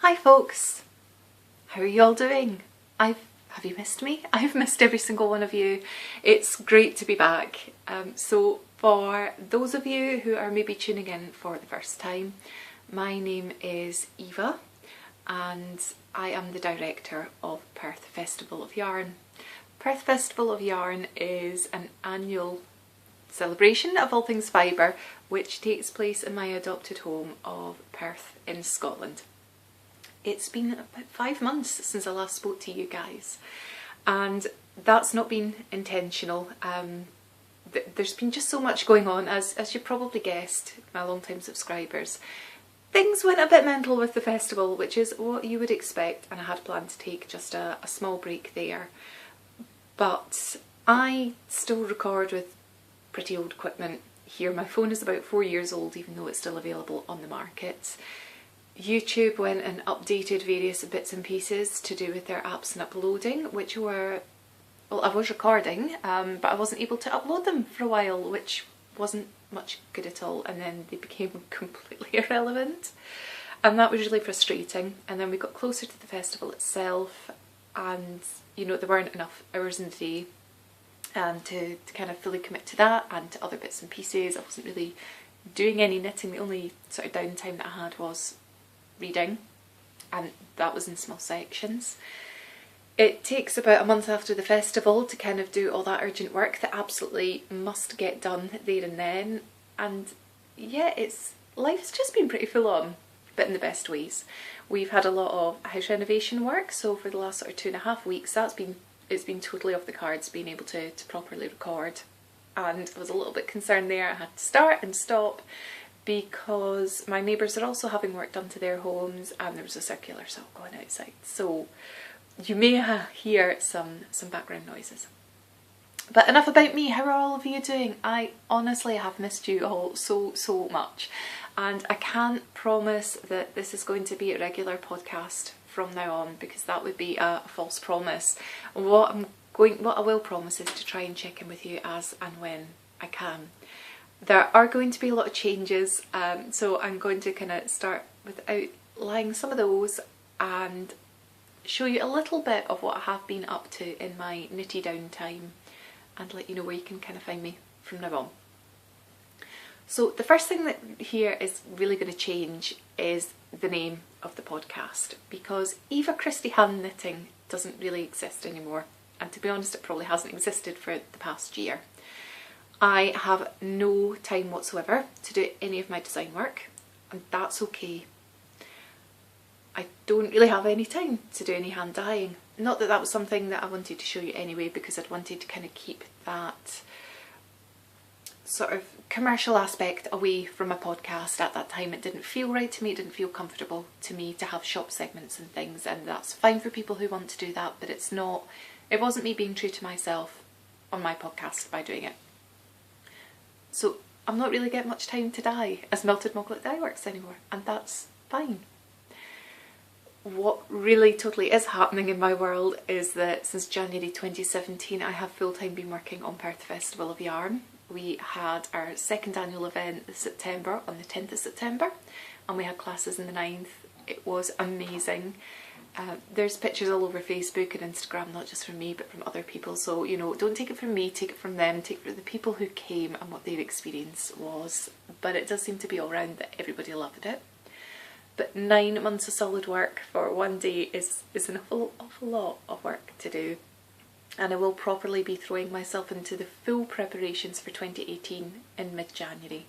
Hi folks, how are you all doing? Have you missed me? I've missed every single one of you. It's great to be back. So for those of you who are maybe tuning in for the first time, my name is Eva and I am the director of Perth Festival of Yarn. Perth Festival of Yarn is an annual celebration of all things fibre which takes place in my adopted home of Perth in Scotland. It's been about 5 months since I last spoke to you guys, and that's not been intentional. There's been just so much going on, as you probably guessed, my long-time subscribers. Things went a bit mental with the festival, which is what you would expect, and I had planned to take just a small break there. But I still record with pretty old equipment here. My phone is about 4 years old, even though it's still available on the market. YouTube went and updated various bits and pieces to do with their apps and uploading, which were, well, I was recording, but I wasn't able to upload them for a while, which wasn't much good at all, and then they became completely irrelevant, and that was really frustrating. And then we got closer to the festival itself, and you know, there weren't enough hours in the day to kind of fully commit to that and to other bits and pieces. I wasn't really doing any knitting. The only sort of downtime that I had was reading, and that was in small sections. It takes about a month after the festival to kind of do all that urgent work that absolutely must get done there and then, and yeah, life's just been pretty full on, but in the best ways. We've had a lot of house renovation work, so for the last sort of 2.5 weeks it's been totally off the cards being able to properly record, and I was a little bit concerned there. I had to start and stop because my neighbours are also having work done to their homes, and there was a circular saw going outside, so you may hear some background noises. But enough about me. How are all of you doing? I honestly have missed you all so much, and I can't promise that this is going to be a regular podcast from now on, because that would be a false promise. What I will promise is to try and check in with you as and when I can. There are going to be a lot of changes, so I'm going to kind of start with outlining some of those and show you a little bit of what I have been up to in my nitty down time, and let you know where you can kind of find me from now on. So the first thing that here is really going to change is the name of the podcast, because Eva Christie Hand Knitting doesn't really exist anymore, and to be honest, it probably hasn't existed for the past year. I have no time whatsoever to do any of my design work, and that's okay. I don't really have any time to do any hand dyeing. Not that that was something that I wanted to show you anyway, because I'd wanted to kind of keep that sort of commercial aspect away from my podcast at that time. It didn't feel right to me, it didn't feel comfortable to me to have shop segments and things, and that's fine for people who want to do that, but it wasn't me being true to myself on my podcast by doing it. So I'm not really getting much time to dye as Melted Moglet Dye Works anymore, and that's fine. What really totally is happening in my world is that since January 2017 I have full-time been working on Perth Festival of Yarn. We had our second annual event this September, on the 10th of September, and we had classes on the 9th. It was amazing. There's pictures all over Facebook and Instagram, not just from me but from other people, so you know, don't take it from me, take it from them, take it from the people who came and what their experience was. But it does seem to be all round that everybody loved it. But 9 months of solid work for one day is an awful lot of work to do, and I will properly be throwing myself into the full preparations for 2018 in mid-January.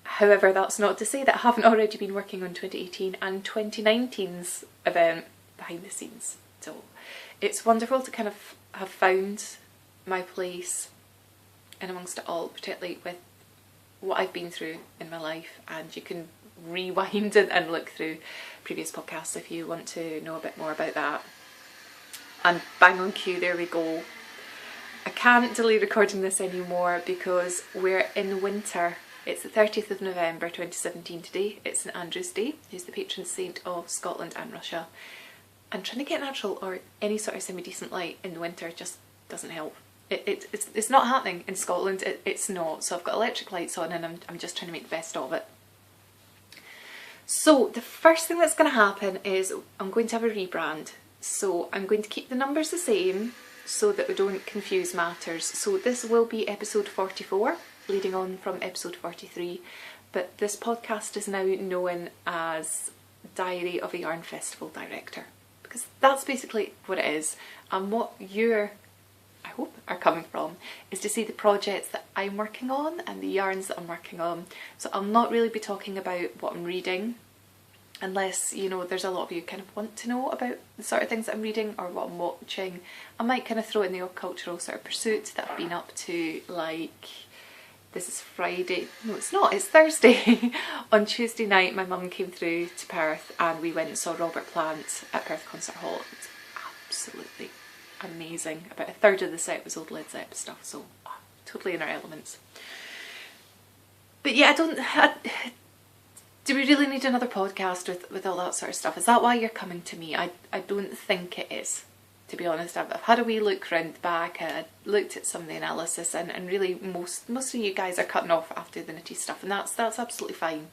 However, that's not to say that I haven't already been working on 2018 and 2019's event behind the scenes. So it's wonderful to kind of have found my place in amongst it all, particularly with what I've been through in my life, and you can rewind and look through previous podcasts if you want to know a bit more about that. And bang on cue, there we go. I can't delay recording this anymore because we're in winter. It's the 30th of November 2017 today. It's St Andrew's Day, who's the patron saint of Scotland and Russia. And trying to get natural or any sort of semi-decent light in the winter just doesn't help. It's not happening in Scotland, it's not. So I've got electric lights on and I'm just trying to make the best of it. So the first thing that's going to happen is I'm going to have a rebrand. So I'm going to keep the numbers the same so that we don't confuse matters. So this will be episode 44, leading on from episode 43, but this podcast is now known as Diary of a Yarn Festival Director, because that's basically what it is. And what you're, I hope, are coming from is to see the projects that I'm working on and the yarns that I'm working on. So I'll not really be talking about what I'm reading, unless, you know, there's a lot of you kind of want to know about the sort of things that I'm reading or what I'm watching. I might kind of throw in the odd cultural sort of pursuit that I've been up to, like, this is Friday, no it's not, it's Thursday. On Tuesday night my mum came through to Perth and we went and saw Robert Plant at Perth Concert Hall. It was absolutely amazing. About a third of the set was old Led Zepp stuff, so totally in our elements. But yeah, do we really need another podcast with all that sort of stuff? Is that why you're coming to me? I don't think it is, to be honest. I've had a wee look round the back, I looked at some of the analysis, and really most of you guys are cutting off after the nitty stuff, and that's absolutely fine.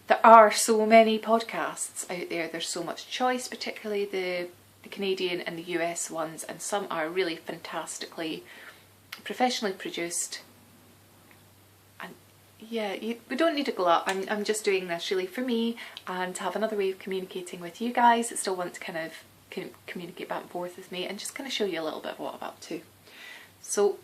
There are so many podcasts out there, there's so much choice, particularly the Canadian and the US ones, and some are really fantastically professionally produced. Yeah, we don't need to glut. I'm just doing this really for me and to have another way of communicating with you guys that still want to kind of communicate back and forth with me, and just kind of show you a little bit of what I'm up to. So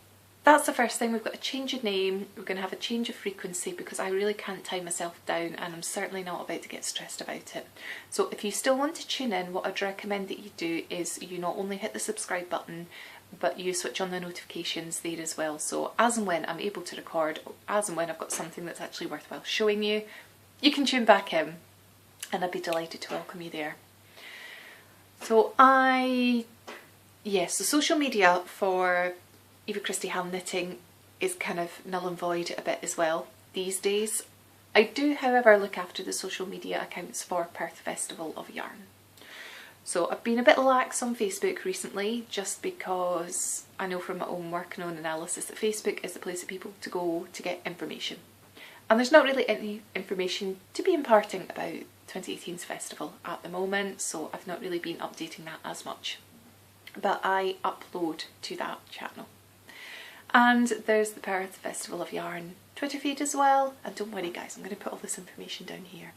that's the first thing. We've got a change of name, we're going to have a change of frequency, because I really can't tie myself down and I'm certainly not about to get stressed about it. So if you still want to tune in, what I'd recommend that you do is you not only hit the subscribe button, but you switch on the notifications there as well. So as and when I'm able to record, as and when I've got something that's actually worthwhile showing you, you can tune back in, and I'd be delighted to welcome you there. So yes, the social media for Eva Christie Hand Knitting is kind of null and void a bit as well these days. I do, however, look after the social media accounts for Perth Festival of Yarn. So I've been a bit lax on Facebook recently, just because I know from my own work and own analysis that Facebook is the place for people to go to get information. And there's not really any information to be imparting about 2018's festival at the moment, so I've not really been updating that as much. But I upload to that channel. And there's the Perth Festival of Yarn Twitter feed as well. And don't worry guys, I'm going to put all this information down here.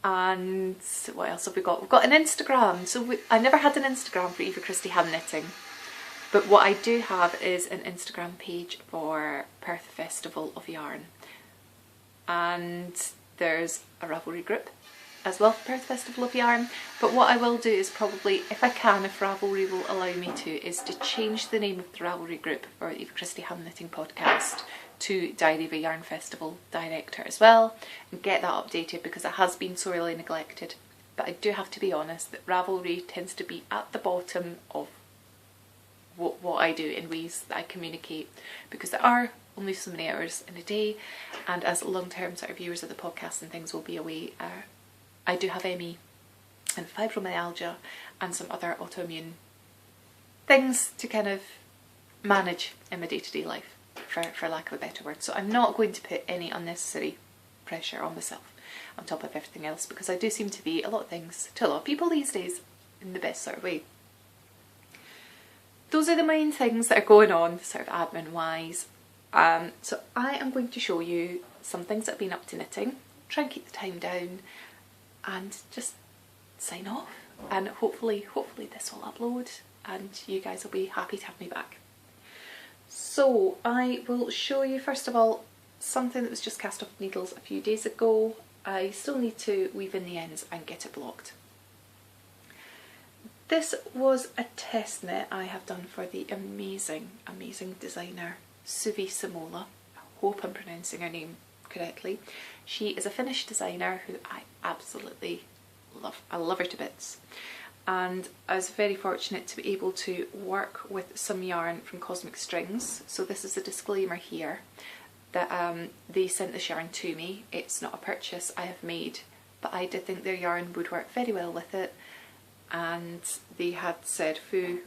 And what else have we got? We've got an Instagram. So I never had an Instagram for Eva Christie Hand Knitting, but what I do have is an Instagram page for Perth Festival of Yarn, and there's a Ravelry group as well for Perth Festival of Yarn. But what I will do is probably, if I can, if Ravelry will allow me to, is to change the name of the Ravelry group for Eva Christie Hand Knitting podcast to Diary of a Yarn Festival Director as well, and get that updated, because it has been sorely neglected. But I do have to be honest that Ravelry tends to be at the bottom of what I do in ways that I communicate, because there are only so many hours in a day, and as long-term sort of viewers of the podcast and things will be away, I do have ME and fibromyalgia and some other autoimmune things to kind of manage in my day-to-day life, for lack of a better word. So I'm not going to put any unnecessary pressure on myself on top of everything else, because I do seem to be a lot of things to a lot of people these days in the best sort of way. Those are the main things that are going on sort of admin wise. So I am going to show you some things that I've been up to knitting, try and keep the time down, and just sign off, and hopefully this will upload and you guys will be happy to have me back. So I will show you first of all something that was just cast off needles a few days ago. I still need to weave in the ends and get it blocked. This was a test knit I have done for the amazing designer Suvi Simola. I hope I'm pronouncing her name correctly. She is a Finnish designer who I absolutely love. I love her to bits. And I was very fortunate to be able to work with some yarn from Cosmic Strings. So this is a disclaimer here that they sent this yarn to me. It's not a purchase I have made, but I did think their yarn would work very well with it. And they had said,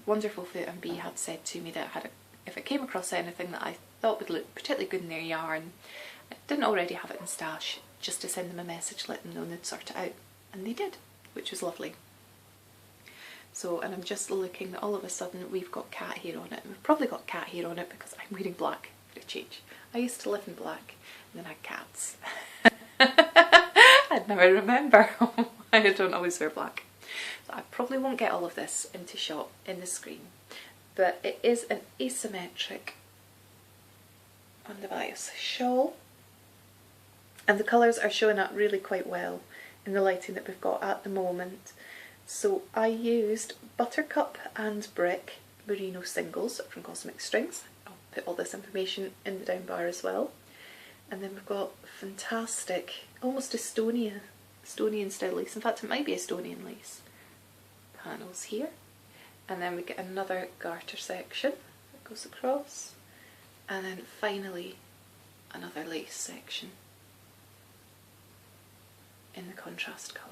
Wonderful Foot and B had said to me that if I came across anything that I thought would look particularly good in their yarn, I didn't already have it in stash, just to send them a message, let them know they'd sort it out. And they did, which was lovely. So, and I'm just looking, all of a sudden we've got cat hair on it. And we've probably got cat hair on it because I'm wearing black for a change. I used to live in black and then I had cats. I'd never remember why I don't always wear black. So I probably won't get all of this into shot in the screen, but it is an asymmetric on the bias shawl, and the colours are showing up really quite well in the lighting that we've got at the moment. So I used Buttercup and Brick Merino singles from Cosmic Strings. I'll put all this information in the down bar as well. And then we've got fantastic, almost Estonian style lace. In fact, it might be Estonian lace panels here. And then we get another garter section that goes across. And then finally another lace section in the contrast colour.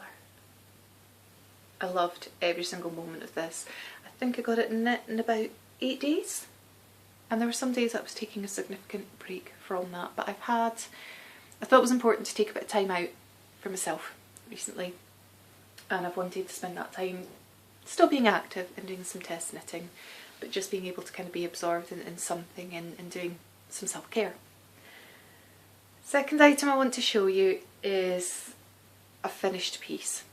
I loved every single moment of this. I think I got it knit in about 8 days. And there were some days I was taking a significant break from that, but I thought it was important to take a bit of time out for myself recently, and I've wanted to spend that time still being active and doing some test knitting, but just being able to kind of be absorbed in something and doing some self-care. Second item I want to show you is a finished piece,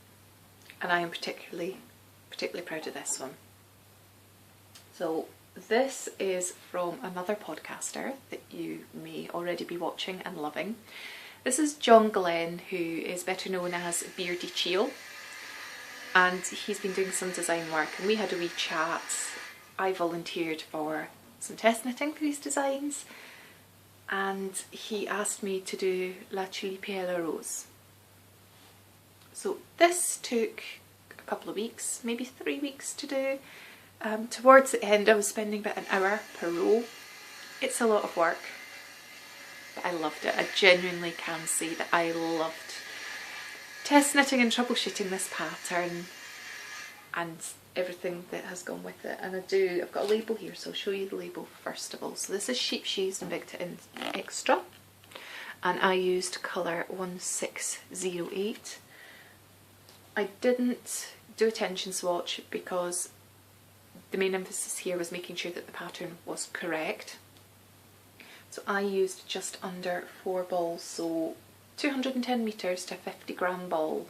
and I am particularly proud of this one. So this is from another podcaster that you may already be watching and loving. This is Glen, who is better known as Beardy Chiel, and he's been doing some design work, and we had a wee chat. I volunteered for some test knitting for these designs, and he asked me to do La Tulipe à la Rose. So this took a couple of weeks, maybe 3 weeks to do. Towards the end I was spending about an hour per row. It's a lot of work, but I loved it. I genuinely can say that I loved test knitting and troubleshooting this pattern and everything that has gone with it. And I've got a label here, so I'll show you the label first of all. So this is Scheepjes Invicta in Extra, and I used colour 1608. I didn't do a tension swatch because the main emphasis here was making sure that the pattern was correct. So I used just under 4 balls, so 210 metres to a 50 gram ball.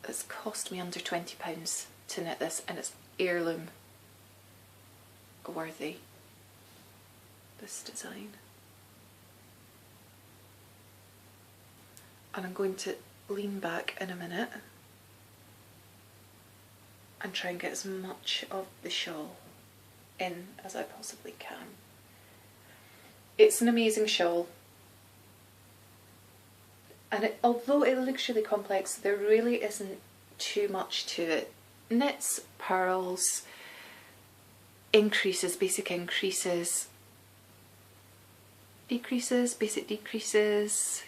It's cost me under £20 to knit this, and it's heirloom worthy, this design. And I'm going to lean back in a minute and try and get as much of the shawl in as I possibly can. It's an amazing shawl, and although it looks really complex, there really isn't too much to it. Knits, purls, increases, basic increases, decreases, basic decreases.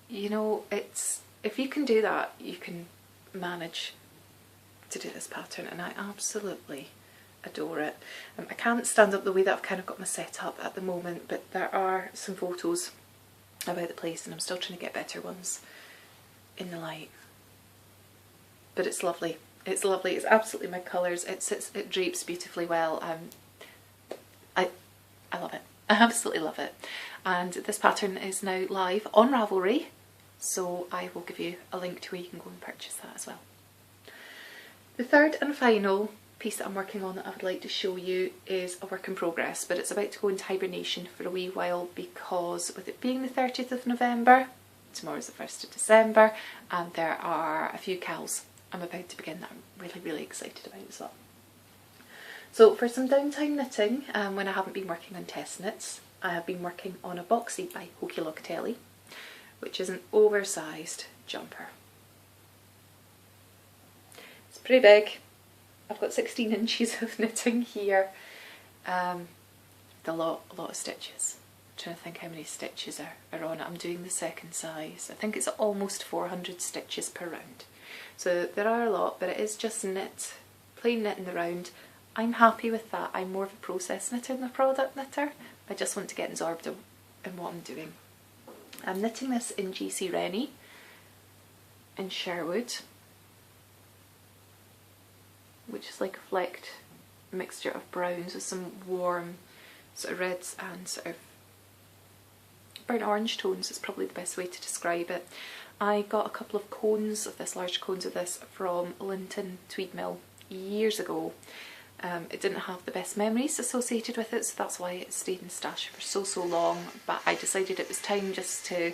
You know, if you can do that, you can manage to do this pattern, and I absolutely adore it. I can't stand up the way that I've kind of got my setup at the moment, but there are some photos about the place and I'm still trying to get better ones in the light. But it's lovely. It's lovely. It's absolutely my colours. It drapes beautifully well. I love it. I absolutely love it. And this pattern is now live on Ravelry, so I will give you a link to where you can go and purchase that as well. The third and final piece that I'm working on that I would like to show you is a work in progress, but it's about to go into hibernation for a wee while because with it being the 30th of November, tomorrow's the 1st of December, and there are a few KALs I'm about to begin that I'm really excited about as well. So for some downtime knitting, when I haven't been working on test knits, I have been working on a Boxy by Locatelli, which is an oversized jumper. It's pretty big. I've got 16 inches of knitting here. A lot of stitches. I'm trying to think how many stitches are on it. I'm doing the second size. I think it's almost 400 stitches per round. So there are a lot, but it is just knit, plain knit in the round. I'm happy with that. I'm more of a process knitter than a product knitter. I just want to get absorbed in what I'm doing. I'm knitting this in GC Rennie in Sherwood, which is like a flecked mixture of browns with some warm sort of reds and sort of burnt orange tones is probably the best way to describe it. I got a couple of cones of this, large cones of this, from Linton Tweed Mill years ago. It didn't have the best memories associated with it, so that's why it stayed in stash for so long, but I decided it was time just to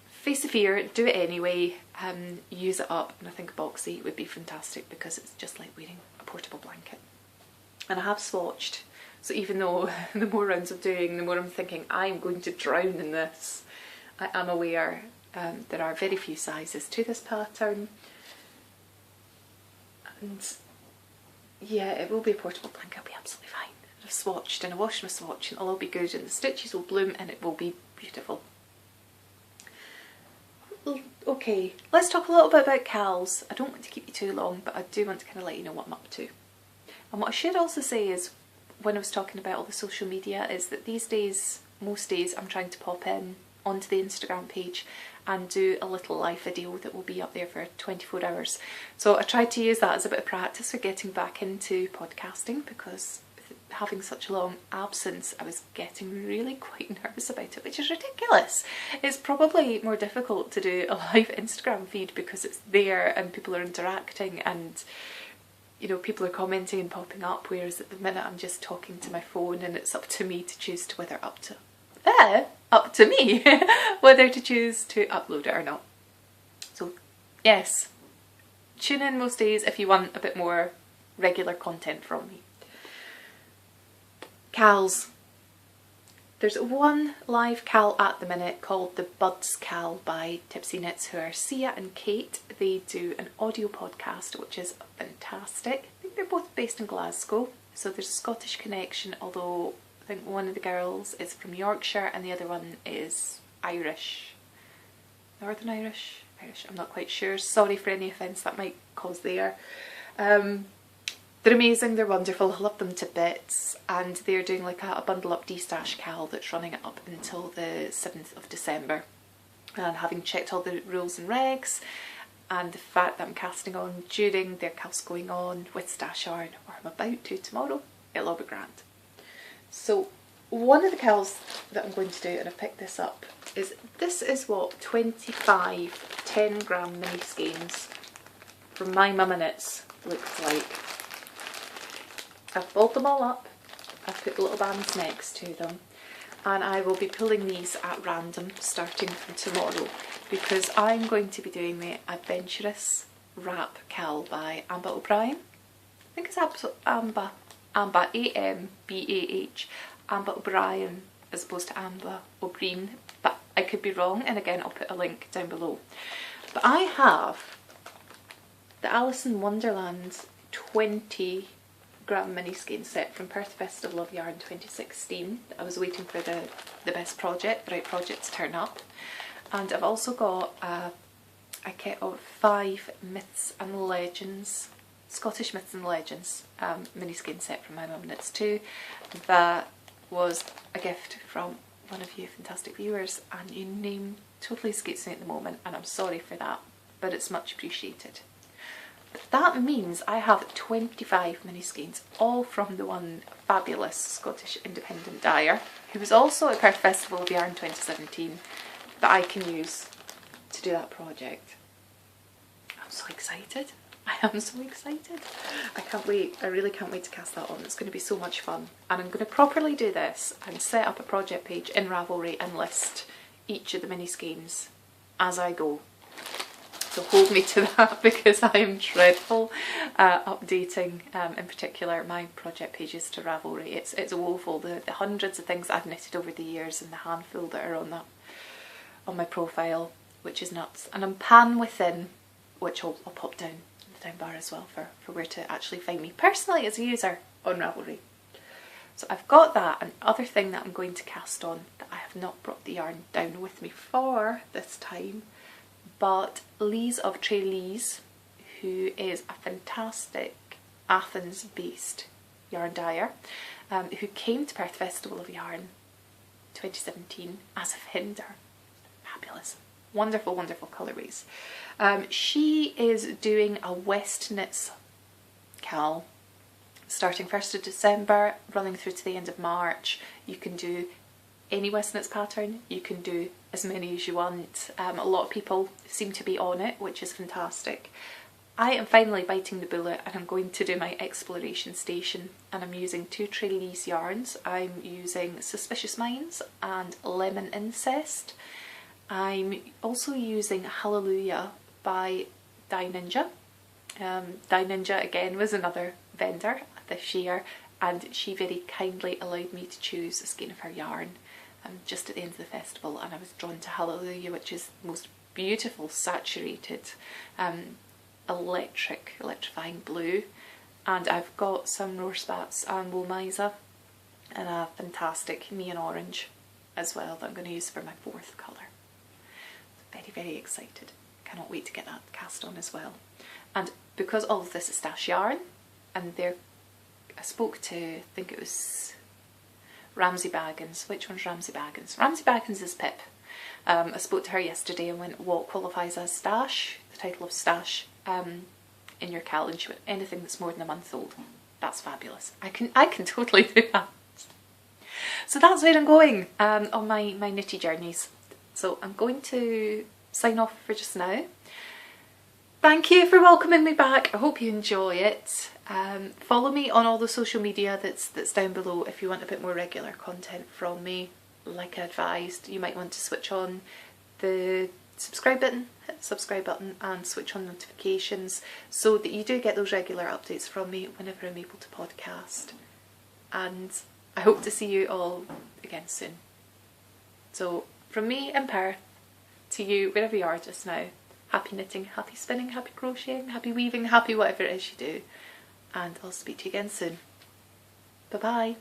face the fear, do it anyway, use it up, and I think Boxy would be fantastic because it's just like wearing a portable blanket. And I have swatched, so even though the more rounds I'm doing, the more I'm thinking I'm going to drown in this, I am aware there are very few sizes to this pattern, and yeah, it will be a portable blanket, it'll be absolutely fine. I've swatched and I washed my swatch and it'll all be good and the stitches will bloom and it will be beautiful. Okay, let's talk a little bit about KALs. I don't want to keep you too long, but I do want to kind of let you know what I'm up to. And what I should also say is, when I was talking about all the social media, is that these days, most days, I'm trying to pop in onto the Instagram page and do a little live video that will be up there for 24 hours. So I tried to use that as a bit of practice for getting back into podcasting, because having such a long absence, I was getting really quite nervous about it, which is ridiculous. It's probably more difficult to do a live Instagram feed because it's there and people are interacting and, you know, people are commenting and popping up, whereas at the minute I'm just talking to my phone and it's up to me to choose to whether up to me whether to choose to upload it or not. So yes, tune in most days if you want a bit more regular content from me. KALs. There's one live KAL at the minute called the BUDSKAL by Tipsy Knits, who are Sia and Kate. They do an audio podcast which is fantastic. I think they're both based in Glasgow, so there's a Scottish connection, although I think one of the girls is from Yorkshire and the other one is Irish. Northern Irish? Irish, I'm not quite sure. Sorry for any offence that might cause there. They're amazing, they're wonderful, I love them to bits, and they're doing like a bundle up de-stash KAL that's running up until the 7th of December. And having checked all the rules and regs, and the fact that I'm casting on during their KALs going on with stash yarn, or I'm about to tomorrow, it'll all be grand. So one of the KALs that I'm going to do, and I've picked this up, is this is what 25 10-gram mini skeins from My Mama Knits looks like. I've folded them all up, I've put little bands next to them, and I will be pulling these at random starting from tomorrow, because I'm going to be doing the ADVENTurous Wrap KAL by Ambah O'Brien. I think it's Ambah, A-M-B-A-H, Ambah O'Brien as opposed to Ambah O'Brien, but I could be wrong, and again I'll put a link down below. But I have the Alice in Wonderland 20 gram mini skein set from Perth Festival of Yarn 2016. I was waiting for the right project to turn up, and I've also got a kit of 5 Myths and Legends, Scottish Myths and Legends mini skein set from My Mum Knits too. That was a gift from one of you fantastic viewers, and your name totally escapes me at the moment, and I'm sorry for that, but it's much appreciated. That means I have 25 mini skeins, all from the one fabulous Scottish independent dyer, who was also at Perth Festival of Yarn 2017, that I can use to do that project. I'm so excited. I am so excited. I can't wait. I really can't wait to cast that on. It's going to be so much fun. And I'm going to properly do this and set up a project page in Ravelry and list each of the mini skeins as I go. So hold me to that, because I am dreadful updating, in particular, my project pages to Ravelry. It's woeful, the hundreds of things I've knitted over the years and the handful that are on my profile, which is nuts. And I'm panwithin, which I'll pop down in the down bar as well for where to actually find me personally as a user on Ravelry. So I've got that. And other thing that I'm going to cast on that I have not brought the yarn down with me for this time, but Liz of TreLiz, who is a fantastic Athens-based yarn dyer, who came to Perth Festival of Yarn 2017 as a vendor. fabulous. Wonderful, wonderful colourways. She is doing a Westknits KAL starting 1st of December, running through to the end of March. You can do any Westknits pattern, you can do as many as you want. A lot of people seem to be on it, which is fantastic. I am finally biting the bullet and I'm going to do my exploration station, and I'm using 2 TreLiz yarns. I'm using Suspicious Minds and Lemon Incest. I'm also using Hallelujah by Dye Ninja. Dye Ninja again was another vendor this year, and she very kindly allowed me to choose a skein of her yarn just at the end of the festival, and I was drawn to Hallelujah, which is the most beautiful saturated electrifying blue, and I've got some Rorspats and Woolmiza and a fantastic neon orange as well that I'm going to use for my 4th colour. Very, very excited. Cannot wait to get that cast on as well. And because all of this is stash yarn, and I spoke to, I think it was Ramsey Baggins. Which one's Ramsey Baggins? Ramsey Baggins is Pip. I spoke to her yesterday and went, what qualifies as stash? The title of stash in your KAL, and she went, anything that's more than a month old. That's fabulous. I can totally do that. So that's where I'm going on my knitty journeys. So I'm going to sign off for just now. Thank you for welcoming me back. I hope you enjoy it. Follow me on all the social media that's down below if you want a bit more regular content from me. Like I advised, you might want to switch on the subscribe button, hit the subscribe button and switch on notifications so that you do get those regular updates from me whenever I'm able to podcast. And I hope to see you all again soon. So from me in Perth to you wherever you are just now, happy knitting, happy spinning, happy crocheting, happy weaving, happy whatever it is you do. And I'll speak to you again soon. Bye bye.